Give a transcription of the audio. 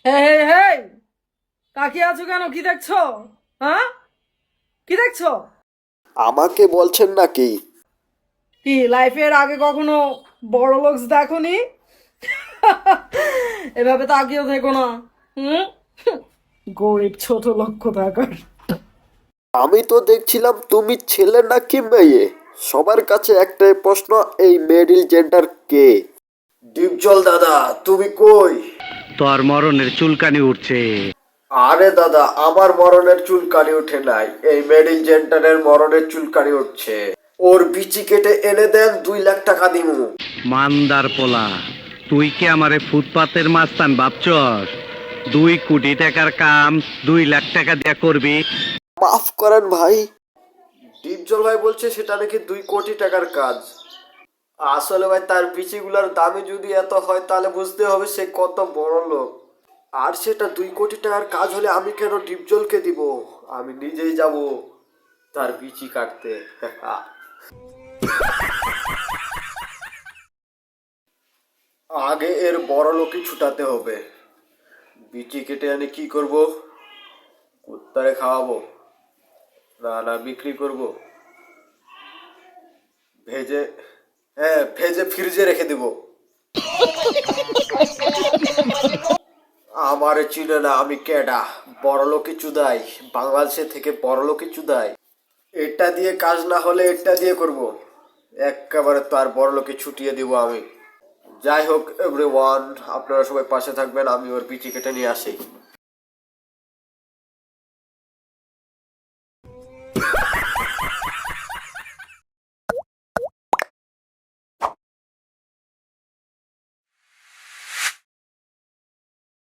হেই হেই, তাকিয়ে আছো কেন? কি দেখছো? হ্যাঁ, কি দেখছো? আমাকে বলছেন নাকি? কি লাইফের আগে কখনো বড় লোকস দেখোনি? এভাবে তাকিয়ে থেকো না। হুম, গরিব ছোট লোক কোথাকার। আমি তো দেখছিলাম তুমি ছেলে নাকি মেয়ে। সবার কাছে একটাই প্রশ্ন, এই মিডল জেন্ডার কে? ডিপজল দাদা, তুমি কই? তোর মরণের চুলকানি উঠছে। আরে দাদা, আমার মরণের চুলকানি ওঠে নাই, এই মিডল জেন্ডারের মরণের চুলকানি উঠছে। ওর বিচি কেটে এনে দেন, 2 লাখ টাকা দিমু। মান্দার পোলা, তুই কি আমারে ফুটপাতের মাস্তান ভাবছস? 2 কোটি টাকার কাম 2 লাখ টাকা দিয়া করবি? মাফ করেন ভাই। ডিপজল ভাই বলছে সেটা নাকি 2 কোটি টাকার কাজ। আসলে ভাই তার বিচিগুলার দামই যদি এত হয় তাহলে বুঝতে হবে সে কত বড় লোক। আর সেটা 2 কোটি টাকার কাজ হলে আমি কেন ডিপজলকে দিব? আমি নিজেই যাব তার বিচি কাটতে। আগে এর বড় লোকই ছুটাতে হবে। বিচি কেটে এনে কি করব? কুত্তারে খাওয়াবো? না না, বিক্রি করব। ভেজে, হ্যাঁ ভেজে ফ্রিজে রেখে দিব। আমারে চিনে না, আমি কেডা? বড়লোকই চুদাই, বাংলাদেশে থেকে বড়লোকই চুদাই। এটা দিয়ে কাজ না হলে এটা দিয়ে করব। একেবারে তার বড়লোকে ছুটিয়ে দিব আমি। যাই হোক এভরিওয়ান, আপনারা সবাই পাশে থাকবেন, আমি ওর পিচি কেটে নিয়ে আসি।